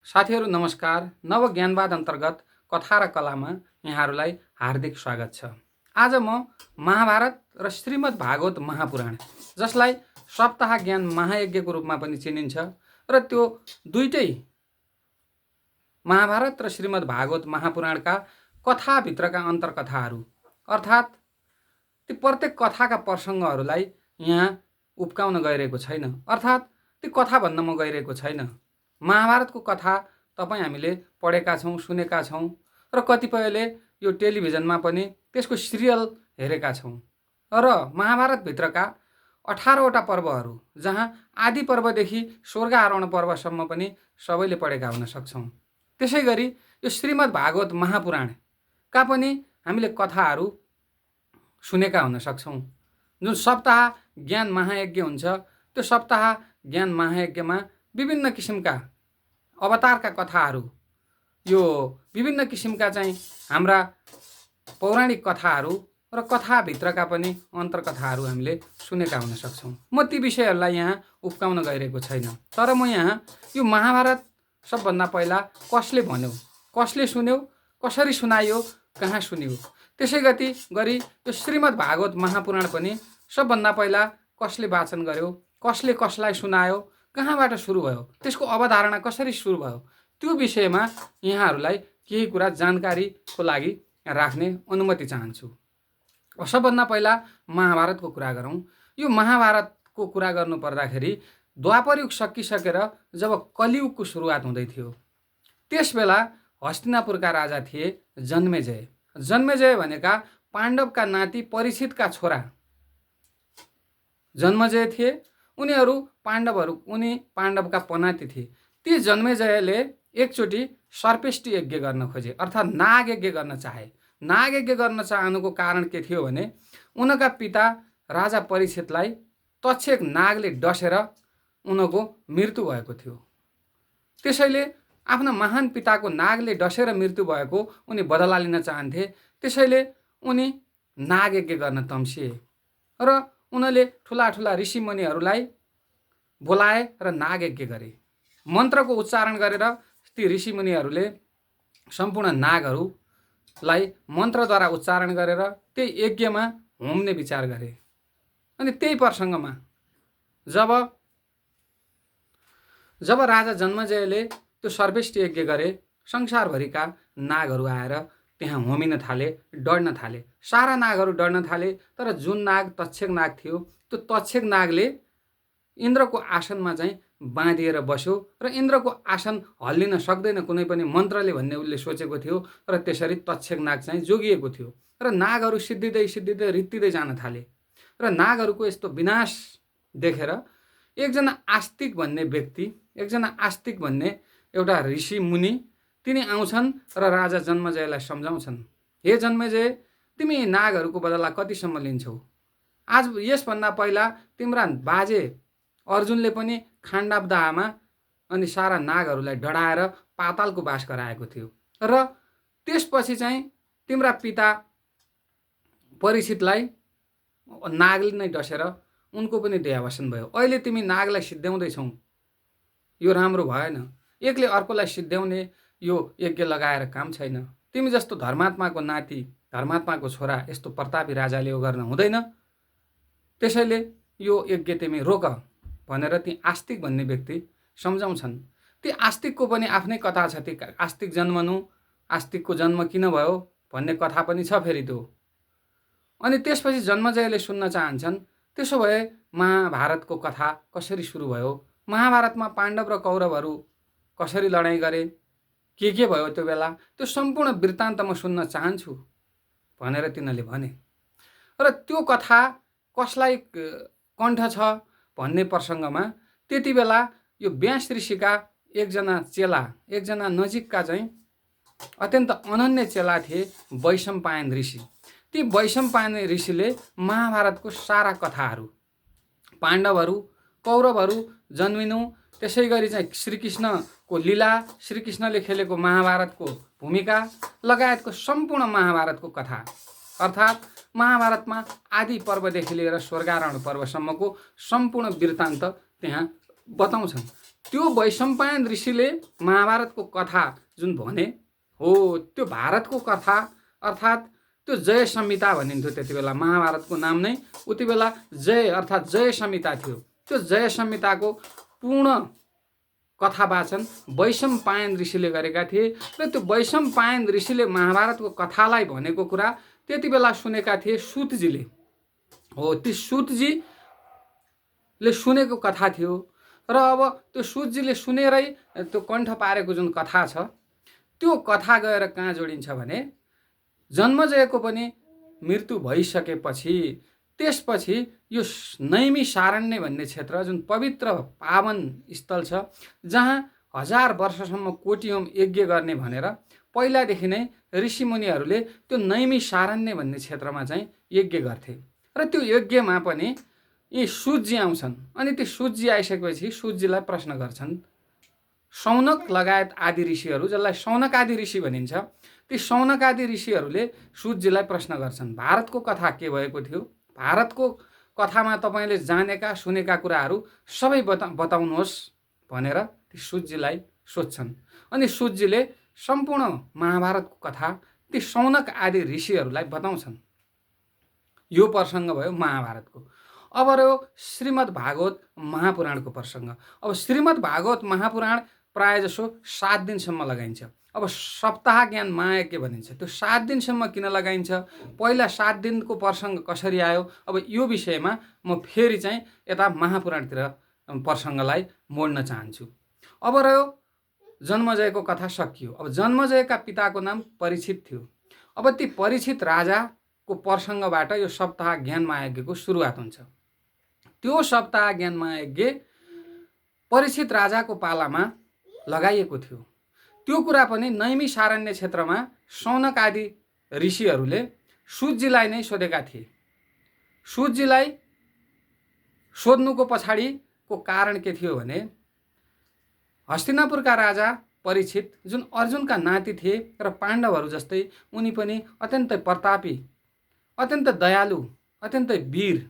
साथीहरू नमस्कार। नव ज्ञानवाद अन्तर्गत कथा र कलामा यहाँहरूलाई हार्दिक स्वागत छ। आज म महाभारत र श्रीमद् भागवत महापुराण, जसलाई सप्ताह ज्ञान महायज्ञको रूपमा पनि चिनिन्छ, र त्यो दुईटै महाभारत र श्रीमद् भागवत महापुराणका कथाभित्रका अन्तर्कथाहरू अर्थात् ती प्रत्येक कथाका प्रसङ्गहरूलाई यहाँ उब्काउन गइरहेको छैन, अर्थात् ती कथा भन्न म गइरहेको छैन। महाभारतको कथा तपाईँ हामीले पढेका छौँ, सुनेका छौँ र कतिपयले यो टेलिभिजनमा पनि त्यसको सिरियल हेरेका छौँ। र महाभारतभित्रका 18वटा पर्वहरू, जहाँ आदि पर्वदेखि स्वर्ग आरोहण पर्वसम्म पनि सबैले पढेका हुन सक्छौँ। त्यसै गरी यो श्रीमद् भागवत महापुराणका पनि हामीले कथाहरू सुनेका हुन सक्छौँ। जुन सप्ताह ज्ञान महायज्ञ हुन्छ, त्यो सप्ताह ज्ञान महायज्ञमा विभिन्न किसिमका अवतारका कथाहरू, यो विभिन्न किसिमका चाहिँ हाम्रा पौराणिक कथाहरू र कथाभित्रका पनि अन्तर्कथाहरू हामीले सुनेका हुन सक्छौँ। म ती विषयहरूलाई यहाँ उब्काउन गइरहेको छैन, तर म यहाँ यो महाभारत सबभन्दा पहिला कसले भन्यो, कसले सुन्यो, कसरी सुनायो, कहाँ सुन्यो, त्यसै गरी यो श्रीमद् भागवत महापुराण पनि सबभन्दा पहिला कसले वाचन गर्यो, कसले कसलाई सुनायो, कहाँबाट सुरु भयो, त्यसको अवधारणा कसरी सुरु भयो, त्यो विषयमा यहाँहरूलाई केही कुरा जानकारीको लागि राख्ने अनुमति चाहन्छु। सबभन्दा पहिला महाभारतको कुरा गरौँ। यो महाभारतको कुरा गर्नु पर्दाखेरि द्वापर युग सकिसकेर जब कलियुगको सुरुवात हुँदै थियो, त्यस बेला हस्तिनापुरका राजा थिए जन्मेजय। जन्मेजय भनेका पाण्डवका नाति परीक्षितका छोरा जन्मेजय थिए। उनी पाण्डवका पनाति थिए। ती जन्मेजयले एकचोटि सर्पेष्टि यज्ञ गर्न खोजे, अर्थात् नाग यज्ञ गर्न चाहे। नाग यज्ञ गर्न चाहनुको कारण के थियो भने उनका पिता राजा परीक्षितलाई तक्षक नागले डसेर उनको मृत्यु भएको थियो। त्यसैले आफ्ना महान पिताको नागले डसेर मृत्यु भएको उनी बदला लिन चाहन्थे। त्यसैले उनी नाग यज्ञ गर्न तम्सिए र उनले ठुला ठुला ऋषिमुनिहरूलाई बोलाए र नाग यज्ञ गरे। मन्त्रको उच्चारण गरेर ती ऋषिमुनिहरूले सम्पूर्ण नागहरूलाई मन्त्रद्वारा उच्चारण गरेर त्यही यज्ञमा होम्ने विचार गरे। अनि त्यही प्रसङ्गमा जब राजा जन्मेजयले त्यो सर्पेष्टि यज्ञ गरे, संसारभरिका नागहरू आएर त्यहाँ होमिन थाले, डढ्न थाले। सारा नागहरू डढ्न थाले, तर जुन नाग तक्षक नाग थियो, त्यो तक्षक नागले इन्द्रको आसनमा चाहिँ बाँधिएर बस्यो र इन्द्रको आसन हल्लिन सक्दैन कुनै पनि मन्त्रले भन्ने उसले सोचेको थियो, र त्यसरी तक्षक नाग चाहिँ जोगिएको थियो। र नागहरू सिद्धिँदै रित्तिँदै जान थाले। र नागहरूको यस्तो विनाश देखेर एकजना आस्तिक भन्ने एउटा ऋषि मुनि तिनी आउँछन् र राजा जन्मेजयलाई सम्झाउँछन्, हे जन्मेजय, तिमी नागहरूको बदला कतिसम्म लिन्छौ? आज यसभन्दा पहिला तिम्रा बाजे अर्जुनले पनि खाण्डवदाहमा अनि सारा नागहरूलाई डढाएर पातालको बास गराएको थियो, र त्यसपछि चाहिँ तिम्रा पिता परीक्षितलाई नागले नै डसेर उनको पनि देहावसान भयो। अहिले तिमी नागलाई सिद्ध्याउँदैछौ, यो राम्रो भएन। एकले अर्कोलाई सिद्ध्याउने यो यज्ञ लगाएर काम छैन। तिमी जस्तो धर्मात्माको नाति, धर्मात्माको छोरा यस्तो प्रतापी राजाले यो गर्न हुँदैन। त्यसैले यो यज्ञ तिमी रोक भनेर ती आस्तिक भन्ने व्यक्ति सम्झाउँछन्। ती आस्तिकको पनि आफ्नै कथा छ। ती आस्तिकको जन्म किन भयो भन्ने कथा पनि छ फेरि त्यो। अनि त्यसपछि जन्मेजयले सुन्न चाहन्छन्, त्यसो भए महाभारतको कथा कसरी सुरु भयो, महाभारतमा पाण्डव र कौरवहरू कसरी लडाइँ गरे, के भयो त्यो बेला, त्यो सम्पूर्ण वृत्तान्त म सुन्न चाहन्छु भनेर तिनीहरूले भने। र त्यो कथा कसलाई कण्ठ छ भन्ने प्रसङ्गमा त्यति बेला यो व्यास ऋषिका एकजना नजिकका चाहिँ अत्यन्त अनन्य चेला थिए वैशम्पायन ऋषि। ती वैशम्पायन ऋषिले महाभारतको सारा कथाहरू, पाण्डवहरू कौरवहरू जन्मिनु, त्यसै गरी चाहिँ श्रीकृष्णको लीला, श्रीकृष्णले खेलेको महाभारतको भूमिका लगायतको सम्पूर्ण महाभारतको कथा, अर्थात् महाभारतमा आदि पर्वदेखि लिएर स्वर्गारोहण पर्वसम्मको सम्पूर्ण वृत्तान्त त्यहाँ बताउँछन्। त्यो वैशम्पायन ऋषिले महाभारतको कथा जुन भने हो त्यो भारतको कथा अर्थात् त्यो जय संहिता भनिन्थ्यो त्यति बेला। महाभारतको नाम नै उति बेला जय अर्थात् जय संहिता थियो। त्यो जय संहिताको पूर्ण कथा वाचन वैशम्पायन ऋषिले गरेका थिए र त्यो वैशम्पायन ऋषिले महाभारतको कथालाई भनेको कुरा त्यति बेला सुनेका थिए सुतजीले। हो ती सुतजीले सुनेको कथा थियो र अब त्यो सुतजीले सुनेरै त्यो कण्ठ पारेको जुन कथा छ त्यो कथा गएर कहाँ जोडिन्छ भने जन्मजयको पनि मृत्यु भइसकेपछि त्यसपछि यो नैमिषारण्य भन्ने क्षेत्र जुन पवित्र पावन स्थल छ जहाँ 1000 वर्षसम्म कोटियोम यज्ञ गर्ने भनेर पहिलादेखि नै ऋषिमुनिहरूले त्यो नैमिषारण्य भन्ने क्षेत्रमा चाहिँ यज्ञ गर्थे र त्यो यज्ञमा पनि यी सुतजी आउँछन्। अनि त्यो सुतजी आइसकेपछि सुतजीलाई प्रश्न गर्छन्। शौनक लगायत आदि ऋषिहरू जसलाई शौनक आदि ऋषि भनिन्छ ती शौनक आदि ऋषिहरूले सुतजीलाई प्रश्न गर्छन् भारतको कथा के भएको थियो, भारतको कथामा तपाईँले जानेका सुनेका कुराहरू सबै बताउनुहोस् भनेर ती सुतजीलाई सोध्छन्। अनि सुतजीले सम्पूर्ण महाभारतको कथा ती शौनक आदि ऋषिहरूलाई बताउँछन्। यो प्रसङ्ग भयो महाभारतको। अब रह्यो श्रीमद् भागवत महापुराणको प्रसङ्ग। अब श्रीमद् भागवत महापुराण प्राय जसो 7 दिनसम्म लगाइन्छ। अब सप्ताह ज्ञान महायज्ञ भनिन्छ त्यो 7 दिनसम्म किन लगाइन्छ, पहिला 7 दिनको प्रसङ्ग कसरी आयो, अब यो विषयमा म फेरि चाहिँ यता महापुराणतिर प्रसङ्गलाई मोड्न चाहन्छु। अब रह्यो जन्मजयको कथा सकियो। अब जन्मजयका पिताको नाम परीक्षित थियो। अब ती परीक्षित राजाको प्रसङ्गबाट यो सप्ताह ज्ञान महायज्ञको सुरुवात हुन्छ। त्यो सप्ताह ज्ञान महायज्ञ परीक्षित राजाको पालामा लगाइएको थियो। त्यो कुरा पनि नैमिषारण्य क्षेत्रमा शौनक आदि ऋषिहरूले सुतजीलाई नै सोधेका थिए। सुतजीलाई सोध्नुको पछाडिको कारण के थियो भने हस्तिनापुरका राजा परीक्षित जुन अर्जुनका नाति थिए र पाण्डवहरू जस्तै उनी पनि अत्यन्तै प्रतापी, अत्यन्त दयालु, अत्यन्तै वीर,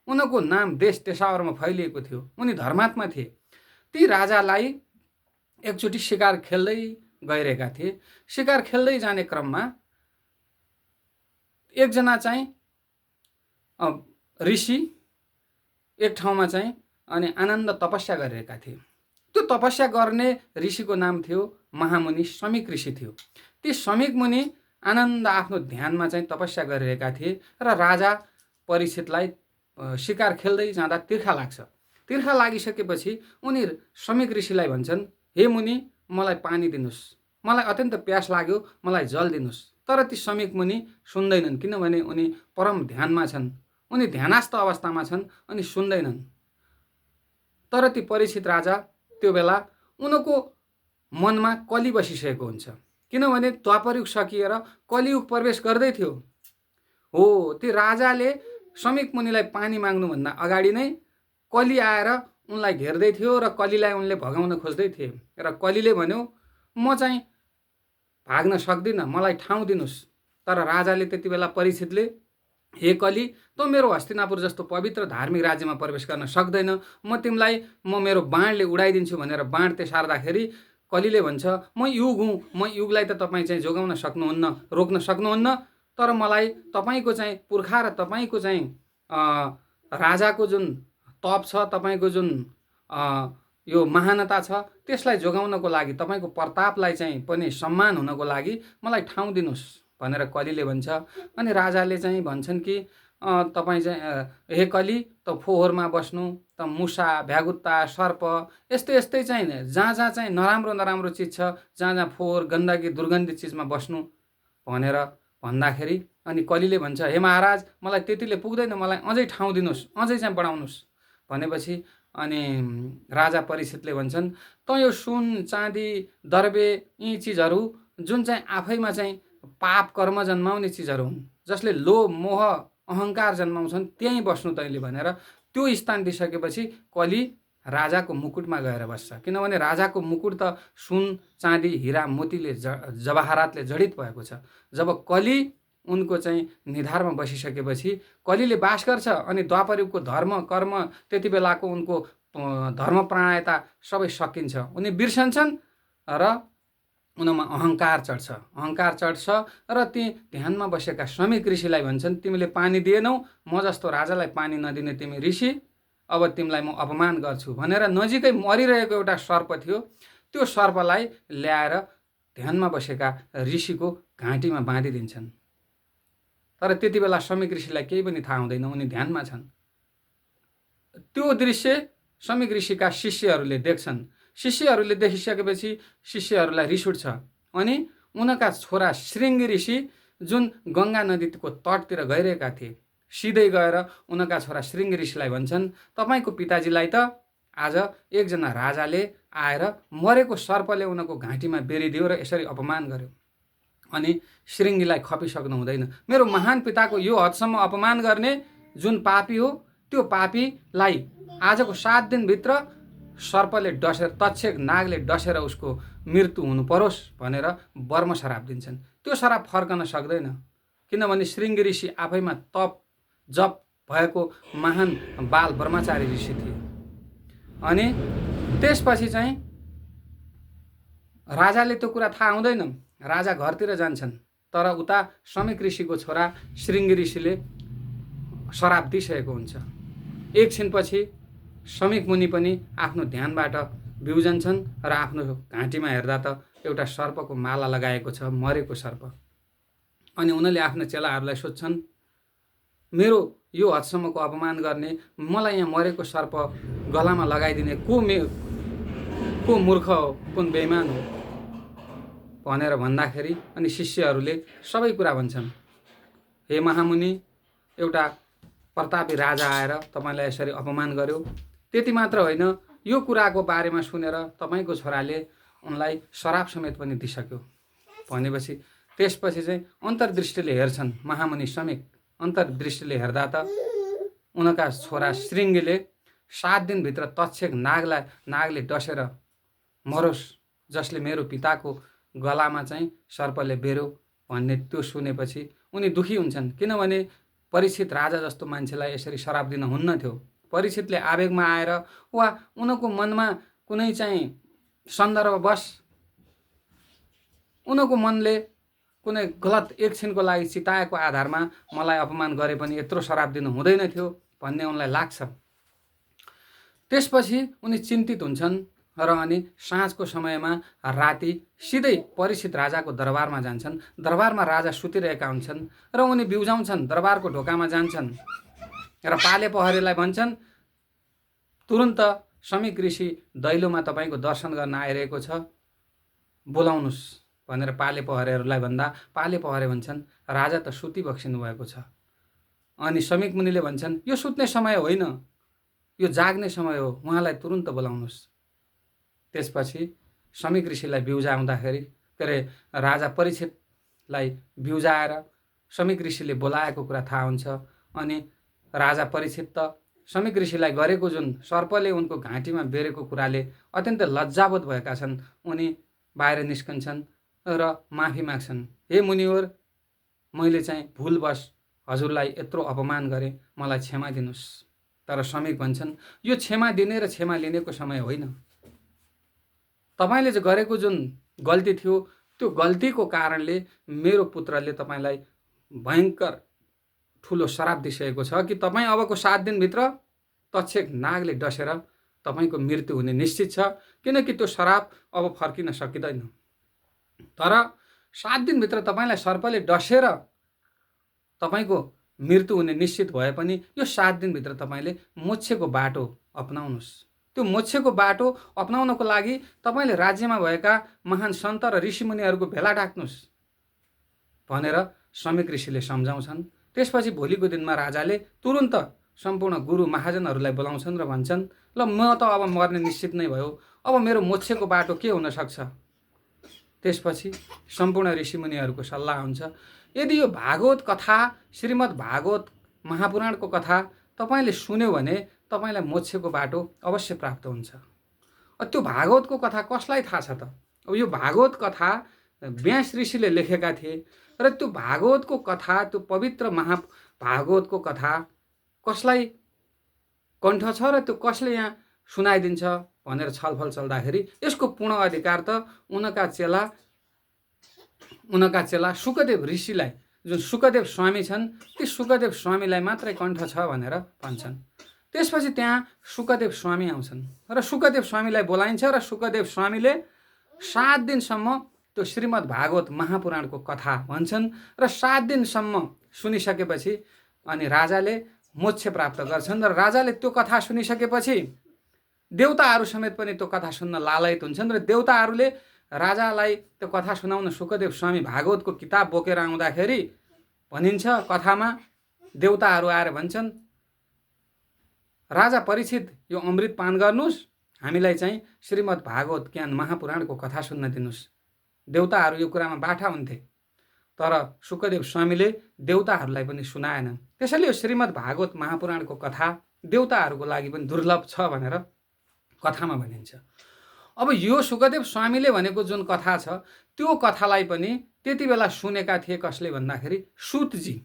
उनको नाम देश देशावरमा फैलिएको थियो, उनी धर्मात्मा थिए। ती राजालाई एकचोटि शिकार खेल्दै गइरहेका थिए। शिकार खेल्दै जाने क्रममा एकजना चाहिँ ऋषि एक ठाउँमा चाहिँ अनि आनन्द तपस्या गरिरहेका थिए। त्यो तपस्या गर्ने ऋषिको नाम थियो महामुनि समीक ऋषि थियो। ती समीक मुनि आनन्द आफ्नो ध्यानमा चाहिँ तपस्या गरिरहेका थिए र राजा परीक्षितलाई शिकार खेल्दै जाँदा तिर्खा लाग्छ। तिर्खा लागिसकेपछि उनी समीक ऋषिलाई भन्छन्, हे मुनि मलाई पानी दिनुहोस्, मलाई अत्यन्त प्यास लाग्यो, मलाई जल दिनुहोस्। तर ती समीक मुनि सुन्दैनन् किनभने उनी परम ध्यानमा छन्, उनी ध्यानस्थ अवस्थामा छन् अनि सुन्दैनन्। तर ती परीक्षित राजा त्यो बेला उनको मनमा कली बसिसकेको हुन्छ किनभने द्वापरयुग सकिएर कलियुग प्रवेश गर्दै थियो। हो ती राजाले समीक मुनिलाई पानी माग्नुभन्दा अगाडि नै कली आएर उनलाई घेर्दै थियो र कलीलाई उनले भगाउन खोज्दै थिए र कलीले भन्यो म चाहिँ भाग्न सक्दिनँ, मलाई ठाउँ दिनुहोस्। तर राजाले त्यति बेला परीक्षितले हे कली त मेरो हस्तिनापुर जस्तो पवित्र धार्मिक राज्यमा प्रवेश गर्न सक्दैन, म तिमीलाई मेरो बाणले उडाइदिन्छु भनेर बाण तेसार्दाखेरि कलीले भन्छ म युग हुँ, म युगलाई त तपाईँ चाहिँ जोगाउन सक्नुहुन्न, रोक्न सक्नुहुन्न, तर मलाई तपाईँको चाहिँ पुर्खा र तपाईँको चाहिँ राजाको जुन तप छ, तपाईँको जुन यो महानता छ त्यसलाई जोगाउनको लागि, तपाईँको प्रतापलाई चाहिँ पनि सम्मान हुनको लागि मलाई ठाउँ दिनुहोस् भनेर कलीले भन्छ। अनि राजाले चाहिँ भन्छन् कि तपाईँ चाहिँ हे कली त फोहोरमा बस्नु, त मुसा भ्यागुत्ता सर्प यस्तै यस्तै चाहिँ जहाँ जहाँ चाहिँ नराम्रो नराम्रो चिज छ, जहाँ जहाँ फोहोर गन्दगी दुर्गन्धित चिजमा बस्नु भनेर भन्दाखेरि अनि कलीले भन्छ हे महाराज मलाई त्यतिले पुग्दैन, मलाई अझै ठाउँ दिनुहोस्, अझै चाहिँ बढाउनुहोस् भनेपछि अनि राजा परीक्षितले भन्छन् त यो सुन चाँदी दर्बे यी चिजहरू जुन चाहिँ आफैमा चाहिँ पाप कर्म जन्माउने चिजहरू हुन्, जसले लोभ मोह अहङ्कार जन्माउँछन्, त्यहीँ बस्नु तैँले भनेर त्यो स्थान दिइसकेपछि कली राजाको मुकुटमा गएर बस्छ। किनभने राजाको मुकुट त सुन चाँदी हिरा मोतीले जवाहरातले जडित भएको छ। जब कली उनको चाहिँ निधारमा बसिसकेपछि कलीले बास गर्छ अनि द्वापरयुगको धर्म कर्म त्यति बेलाको उनको धर्मप्राणता सबै सकिन्छ। उनी बिर्सन्छन् र उनीमा अहङ्कार चढ्छ र ती ध्यानमा बसेका श्रमिक ऋषिलाई भन्छन्, तिमीले पानी दिएनौ, म जस्तो राजालाई पानी नदिने तिमी ऋषि, अब तिमीलाई म अपमान गर्छु भनेर नजिकै मरिरहेको एउटा सर्प थियो, त्यो सर्पलाई ल्याएर ध्यानमा बसेका ऋषिको घाँटीमा बाँधिदिन्छन्। तर त्यति बेला श्रमिक ऋषिलाई केही पनि थाहा हुँदैन, उनी ध्यानमा छन्। त्यो दृश्य श्रमिक ऋषिका शिष्यहरूले देख्छन्। शिष्यहरूले देखिसकेपछि शिष्यहरूलाई रिस उठ्छ अनि उनका छोरा श्रृङ्गी ऋषि जुन गङ्गा नदीको तटतिर गइरहेका थिए, सिधै गएर उनका छोरा श्रृङ्गी ऋषिलाई भन्छन्, तपाईँको पिताजीलाई त आज एकजना राजाले आएर मरेको सर्पले उनको घाँटीमा बेरिदियो र यसरी अपमान गर्यो। अनि श्रृङ्गीलाई खपिसक्नु हुँदैन, मेरो महान पिताको यो हदसम्म अपमान गर्ने जुन पापी हो, त्यो पापीलाई आजको 7 दिनभित्र सर्पले डसेर, तक्षक नागले डसेर उसको मृत्यु हुनु परोस् भनेर वर्म श्राप दिन्छन्। त्यो श्राप फर्कन सक्दैन, किनभने श्रृङ्गी ऋषि आफैमा तप जप भएको महान बाल ब्रह्मचारी ऋषि थिए। अनि त्यसपछि चाहिँ राजाले त्यो कुरा थाहा हुँदैन, राजा घरतिर जान्छन्। तर उता श्रमिक ऋषिको छोरा श्रृङ्गी ऋषिले श्राप दिइसकेको हुन्छ। एकछिनपछि श्रमिक मुनि पनि आफ्नो ध्यानबाट बिउजन्छन् र आफ्नो घाँटीमा हेर्दा त एउटा सर्पको माला लगाएको छ, मरेको सर्प। अनि उनले आफ्नो चेलाहरूलाई सोध्छन्, मेरो यो हदसम्मको अपमान गर्ने, मलाई यहाँ मरेको सर्प गलामा लगाइदिने को मूर्ख हो, कुन बेइमान हो भनेर भन्दाखेरि अनि शिष्यहरूले सबै कुरा भन्छन्। हे महामुनि, एउटा प्रतापी राजा आएर तपाईँलाई यसरी अपमान गर्यो। त्यति मात्र होइन, यो कुराको बारेमा सुनेर तपाईँको छोराले उनलाई श्राप समेत पनि दिइसक्यो भनेपछि त्यसपछि चाहिँ अन्तर्दृष्टिले हेर्छन् महामुनि श्रमिक। अन्तर्दृष्टिले हेर्दा त उनका छोरा श्रृङ्गीले 7 दिनभित्र तक्षक नागले डसेर मरोस्, जसले मेरो पिताको गलामा चाहिँ सर्पले बेर्यो भन्ने त्यो सुनेपछि उनी दुखी हुन्छन्। किनभने परीक्षित राजा जस्तो मान्छेलाई यसरी श्राप दिन हुन्न थियो। परीक्षितले आवेगमा आएर वा उनको मनमा कुनै चाहिँ सन्दर्भवश उनको मनले कुनै गलत एकछिनको लागि चिताएको आधारमा मलाई अपमान गरे पनि यत्रो श्राप दिनु हुँदैन थियो भन्ने उनलाई लाग्छ। त्यसपछि उनी चिन्तित हुन्छन् र अनि साँझको समयमा राति सिधै परीक्षित राजाको दरबारमा जान्छन्। दरबारमा राजा सुतिरहेका हुन्छन् र उनी बिउजाउँछन्, दरबारको ढोकामा जान्छन् र पाले पहरेलाई भन्छन्, तुरुन्त श्रमिक ऋषि दैलोमा तपाईँको दर्शन गर्न आइरहेको छ, बोलाउनुहोस् भनेर पाले पहरेहरूलाई भन्दा पाले पहरे भन्छन्, राजा त सुति बक्सिनु भएको छ। अनि श्रमिक मुनिले भन्छन्, यो सुत्ने समय होइन, यो जाग्ने समय हो, उहाँलाई तुरुन्त बोलाउनुहोस्। त्यसपछि श्रमिक ऋषिलाई बिउजाउँदाखेरि राजा परीक्षितलाई बिउजाएर श्रमिक ऋषिले बोलाएको कुरा थाहा हुन्छ। अनि राजा परीक्षित त श्रमिक ऋषिलाई गरेको जुन सर्पले उनको घाँटीमा बेरेको कुराले अत्यन्तै लज्जावोत भएका छन्। उनी बाहिर निस्कन्छन् र माफी माग्छन्, हे मुनिवर, मैले चाहिँ भुलवश हजुरलाई यत्रो अपमान गरेँ, मलाई क्षमा दिनुहोस्। तर श्रमिक भन्छन्, यो क्षमा दिने र क्षमा लिनेको समय होइन। तपाईँले गरेको जुन गल्ती थियो, त्यो गल्तीको कारणले मेरो पुत्रले तपाईँलाई भयङ्कर ठुलो श्राप दिइसकेको छ कि तपाईँ अबको 7 दिनभित्र तक्षक नागले डसेर तपाईँको मृत्यु हुने निश्चित छ, किनकि त्यो श्राप अब फर्किन सकिँदैन। तर 7 दिनभित्र तपाईँलाई सर्पले डसेर तपाईँको मृत्यु हुने निश्चित भए पनि यो 7 दिनभित्र तपाईँले मोक्षको बाटो अपनाउनुहोस्। त्यो मोक्षको बाटो अपनाउनको लागि तपाईँले राज्यमा भएका महान सन्त र ऋषिमुनिहरूको भेला डाक्नुहोस् भनेर श्रमिक ऋषिले सम्झाउँछन्। त्यसपछि भोलिको दिनमा राजाले तुरुन्त सम्पूर्ण गुरु महाजनहरूलाई बोलाउँछन् र भन्छन्, ल म त अब मर्ने निश्चित नै भयो, अब मेरो मोक्षको बाटो के हुन सक्छ। त्यसपछि सम्पूर्ण ऋषिमुनिहरूको सल्लाह हुन्छ, यदि यो भागवत कथा, श्रीमद् भागवत महापुराणको कथा तपाईँले सुन्यो भने तपाईँलाई मोक्षको बाटो अवश्य प्राप्त हुन्छ। त्यो भागवतको कथा कसलाई थाहा छ त? अब यो भागवत कथा व्यास ऋषिले लेखेका थिए र त्यो भागवतको कथा, त्यो पवित्र महाभागवतको कथा कसलाई कण्ठ छ र त्यो कसले यहाँ सुनाइदिन्छ भनेर छलफल चल्दाखेरि यसको पूर्ण अधिकार त उनका चेला सुकदेव ऋषिलाई, जुन सुकदेव स्वामी छन्, ती सुकदेव स्वामीलाई मात्रै कण्ठ छ भनेर भन्छन्। त्यसपछि त्यहाँ सुकदेव स्वामी आउँछन् र सुकदेव स्वामीलाई बोलाइन्छ र सुकदेव स्वामीले 7 दिनसम्म त्यो श्रीमद् भागवत महापुराणको कथा भन्छन् र 7 दिनसम्म सुनिसकेपछि अनि राजाले मोक्ष प्राप्त गर्छन् र राजाले त्यो कथा सुनिसकेपछि देवताहरू समेत पनि त्यो कथा सुन्न लालयित हुन्छन् र देवताहरूले राजालाई त्यो कथा सुनाउन सुकदेव स्वामी भागवतको किताब बोकेर आउँदाखेरि भनिन्छ कथामा देवताहरू आएर भन्छन्, राजा परीक्षित यो अमृत पान गर्नुहोस्, हामीलाई चाहिँ श्रीमद् भागवत ज्ञान महापुराणको कथा सुन्न दिनुहोस्। देवताहरू यो कुरामा बाठा हुन्थे, तर सुकदेव स्वामीले देवताहरूलाई पनि सुनाएनन्। त्यसैले यो श्रीमद् भागवत महापुराणको कथा देवताहरूको लागि पनि दुर्लभ छ भनेर कथामा भनिन्छ। अब यो सुकदेव स्वामीले भनेको जुन कथा छ त्यो कथालाई पनि त्यति बेला सुनेका थिए कसले भन्दाखेरि सुतजी,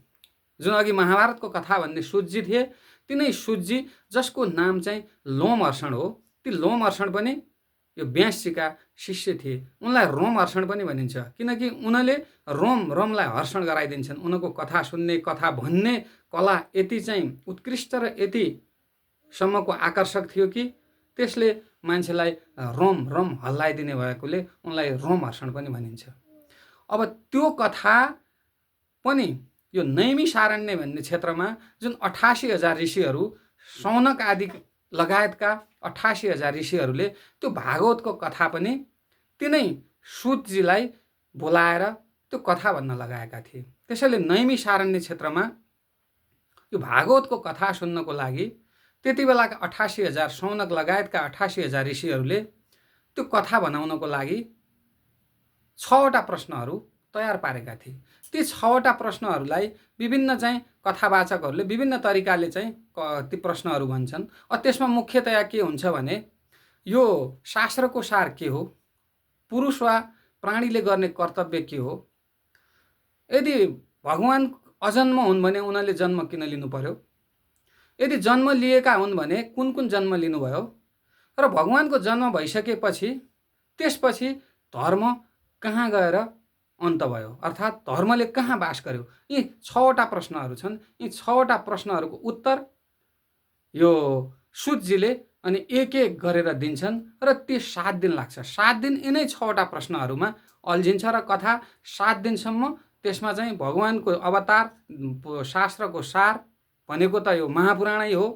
जुन अघि महाभारतको कथा भन्ने सुतजी थिए, तिनै सुतजी जसको नाम चाहिँ लोमहर्षण हो। ती लोमहर्षण पनि यो व्यासजीका शिष्य थिए। उनलाई रोमहर्षण पनि भनिन्छ, किनकि उनले रोमलाई हर्षण गराइदिन्छन्। उनको कथा सुन्ने, कथा भन्ने कला यति चाहिँ उत्कृष्ट र यतिसम्मको आकर्षक थियो कि त्यसले मान्छेलाई रोम हल्लाइदिने भएकोले उनलाई रोमहर्षण पनि भनिन्छ। अब त्यो कथा पनि यो नैमिषारण्य भन्ने क्षेत्रमा जुन 88,000 ऋषिहरू, शौनक आदि लगायतका 88,000 ऋषिहरूले त्यो भागवतको कथा पनि तिनै सुतजीलाई बोलाएर त्यो कथा भन्न लगाएका थिए। त्यसैले नैमिषारण्य क्षेत्रमा यो भागवतको कथा सुन्नको लागि त्यति बेलाका 88,000 शौनक लगायतका 88,000 ऋषिहरूले त्यो कथा बनाउनको लागि 6वटा प्रश्नहरू तयार पारेका थिए। ती 6वटा प्रश्नहरूलाई विभिन्न चाहिँ कथावाचकहरूले विभिन्न तरिकाले चाहिँ ती प्रश्नहरू भन्छन्। त्यसमा मुख्यतया के हुन्छ भने यो शास्त्रको सार के हो, पुरुष वा प्राणीले गर्ने कर्तव्य के हो, यदि भगवान अजन्म हुन् भने उनीहरूले जन्म किन लिनु पर्यो, यदि जन्म लिएका हुन् भने कुन कुन जन्म लिनुभयो, र भगवानको जन्म भइसकेपछि त्यसपछि धर्म कहाँ गएर अन्त भयो, अर्थात् धर्मले कहाँ बास गर्यो। यी 6वटा प्रश्नहरू छन्। यी 6वटा प्रश्नहरूको उत्तर यो सुतजीले अनि एक एक गरेर दिन्छन् र ती 7 दिन लाग्छ। 7 दिन यिनै 6वटा प्रश्नहरूमा अल्झिन्छ र कथा 7 दिनसम्म त्यसमा चाहिँ भगवानको अवतार, शास्त्रको सार भनेको त यो महापुराणै हो,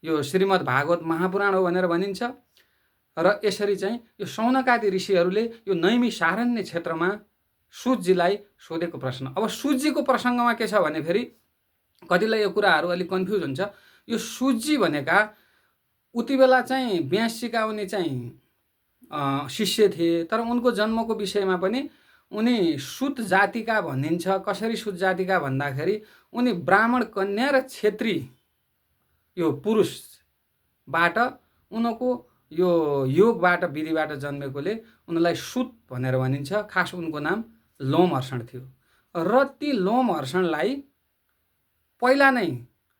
यो श्रीमद् भागवत महापुराण हो भनेर भनिन्छ। र यसरी चाहिँ यो शौनकादि ऋषिहरूले यो नैमिषारण्य क्षेत्रमा सुतजीलाई सोधेको प्रश्न। अब सुतजीको प्रसङ्गमा के छ भने फेरि कतिलाई यो कुराहरू अलिक कन्फ्युज हुन्छ। यो सुतजी भनेका उति बेला चाहिँ व्यासजीका उनी चाहिँ शिष्य थिए, तर उनको जन्मको विषयमा पनि उनी सुत जातिका भनिन्छ। कसरी सुत जातिका भन्दाखेरि उनी ब्राह्मण कन्या र क्षेत्री यो पुरुषबाट उनको यो योगबाट विधिबाट जन्मेकोले उनलाई सुत भनेर भनिन्छ। खास उनको नाम लोमहर्षण थियो र ती लोमहर्षणलाई पहिला नै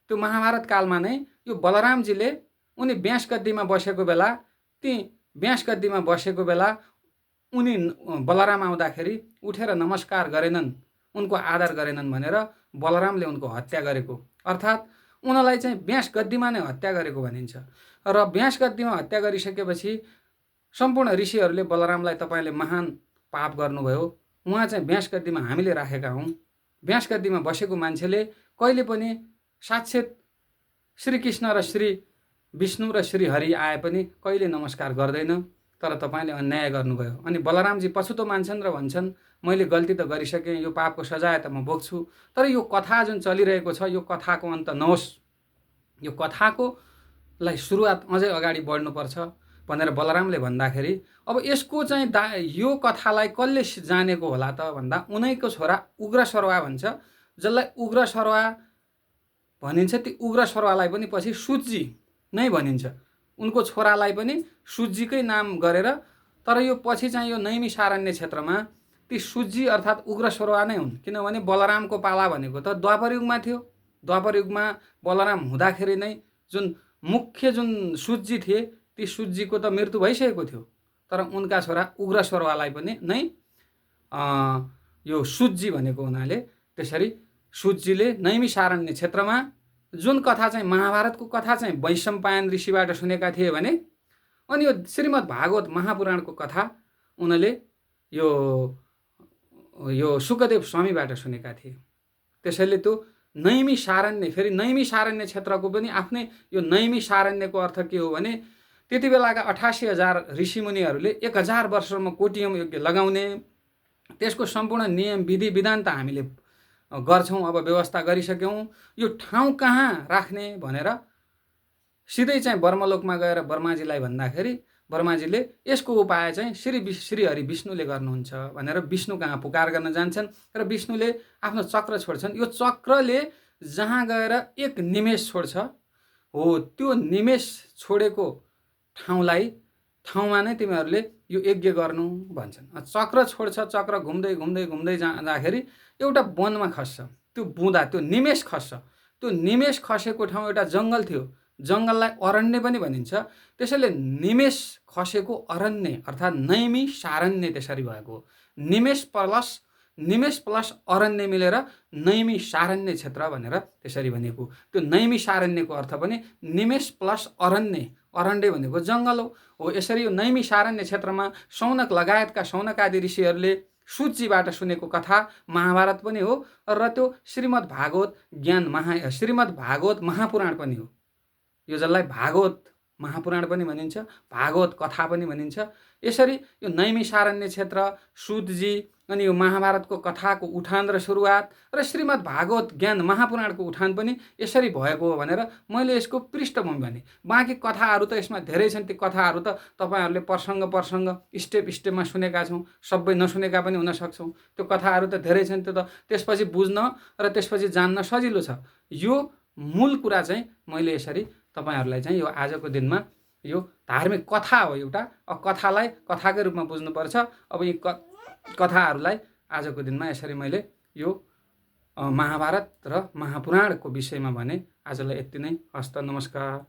त्यो महाभारत कालमा नै यो बलरामजीले उनी व्यास गद्दीमा बसेको बेला उनी बलराम आउँदाखेरि उठेर नमस्कार गरेनन्, उनको आदर गरेनन् भनेर बलरामले उनको हत्या गरेको, अर्थात् उनलाई चाहिँ व्यास गद्दीमा नै हत्या गरेको भनिन्छ। र व्यास गद्दीमा हत्या गरिसकेपछि सम्पूर्ण ऋषिहरूले बलरामलाई तपाईँले महान पाप गर्नुभयो, उहाँ चाहिँ व्यास गद्दीमा हामीले राखेका हौँ, व्यास गद्दीमा बसेको मान्छेले कहिले पनि साक्षात् श्रीकृष्ण र श्री विष्णु र श्री हरि आए पनि कहिले नमस्कार गर्दैन, तर तपाईँले अन्याय गर्नुभयो। अनि बलरामजी पछुतो मान्छन् र भन्छन् मैले गल्ती त गरिसकेँ, यो पापको सजाय त म भोग्छु, तर यो कथा जुन चलिरहेको छ यो कथाको अन्त नहोस्, यो कथाको लाई सुरुवात अझै अगाडि बढ्नुपर्छ भनेर बलरामले भन्दाखेरि अब यसको चाहिँ यो कथालाई कसले जानेको होला त भन्दा उनैको छोरा उग्रश्रवा भन्छ, जसलाई उग्रश्रवा भनिन्छ। ती उग्रश्रवालाई पनि पछि सुतजी नै भनिन्छ। उनको छोरालाई पनि सुतजीकै नाम गरेर, तर यो पछि चाहिँ यो नैमिषारण्य क्षेत्रमा ती सुतजी अर्थात् उग्रश्रवा नै हुन्, किनभने बलरामको पाला भनेको त द्वापर युगमा थियो। द्वापर युगमा बलराम हुँदाखेरि नै जुन मुख्य जुन सुतजी थिए ती ती सुतजीको त मृत्यु भइसकेको थियो, तर उनका छोरा उग्रश्वरवालाई पनि नै यो सुतजी भनेको हुनाले त्यसरी सुतजीले नैमिषारण्य क्षेत्रमा जुन कथा चाहिँ महाभारतको कथा चाहिँ वैशम्पायन ऋषिबाट सुनेका थिए भने, अनि यो श्रीमद् भागवत महापुराणको कथा उनले यो सुकदेव स्वामीबाट सुनेका थिए। त्यसैले त्यो नैमिषारण्य, फेरि नैमिषारण्य क्षेत्रको पनि आफ्नै, यो नैमिषारण्यको अर्थ के हो भने त्यति बेलाका 88,000 ऋषिमुनिहरूले 1,000 वर्षमा कोटियम यज्ञ लगाउने, त्यसको सम्पूर्ण नियम विधि विधान त हामीले गर्छौँ, अब व्यवस्था गरिसक्यौँ। यो ठाउँ कहाँ राख्ने भनेर सिधै चाहिँ ब्रह्मलोकमा गएर ब्रह्माजीलाई भन्दाखेरि ब्रह्माजीले यसको उपाय चाहिँ श्री हरि विष्णुले गर्नुहुन्छ भनेर विष्णु कहाँ पुकार गर्न जान्छन् र विष्णुले आफ्नो चक्र छोड्छन्। यो चक्रले जहाँ गएर एक निमेष छोड्छ हो, त्यो निमेष छोडेको ठाउँमा नै तिमीहरूले यो यज्ञ गर्नु भन्छन्। चक्र छोड्छ, चक्र घुम्दै घुम्दै घुम्दै जाँदाखेरि एउटा वनमा खस्छ, त्यो बुँदा त्यो निमेष खस्छ। त्यो निमेष खसेको ठाउँ एउटा जङ्गल थियो, जङ्गललाई अरण्य पनि भनिन्छ। त्यसैले निमेष खसेको अरण्य अर्थात् नैमिषारण्य त्यसरी भएको। निमेष प्लस अरण्य मिलेर नैमिषारण्य क्षेत्र भनेर त्यसरी भनेको। त्यो नैमिषारण्यको अर्थ पनि निमेष प्लस अरण्य भनेको जङ्गल हो। यसरी यो नैमिषारण्य क्षेत्रमा शौनक लगायतका शौनकादि ऋषिहरूले सुतजीबाट सुनेको कथा महाभारत पनि हो र त्यो श्रीमद् भागवत महापुराण पनि हो। यो जसलाई भागवत महापुराण पनि भनिन्छ, भागवत कथा पनि भनिन्छ। यसरी यो नैमिषारण्य क्षेत्र, सुतजी, अनि यो महाभारतको कथाको उठान र सुरुवात र श्रीमद् भागवत ज्ञान महापुराणको उठान पनि यसरी भएको हो भनेर मैले यसको पृष्ठभूमि भने। बाँकी कथाहरू त यसमा धेरै छन्, ती कथाहरू त तपाईँहरूले प्रसङ्ग स्टेपमा सुनेका छौँ, सबै नसुनेका पनि हुन सक्छौँ। त्यो कथाहरू त धेरै छन्, त्यो त त्यसपछि बुझ्न र त्यसपछि जान्न सजिलो छ। यो मूल कुरा चाहिँ मैले यसरी तपाईहरूलाई चाहिँ यो आजको दिनमा यो धार्मिक कथा हो एउटा, कथालाई कथाकै रूपमा बुझ्नुपर्छ। अब यी कथाहरूलाई आजको दिनमा यसरी मैले यो महाभारत र महापुराणको विषयमा भने। आजलाई यति नै। हस्त, नमस्कार।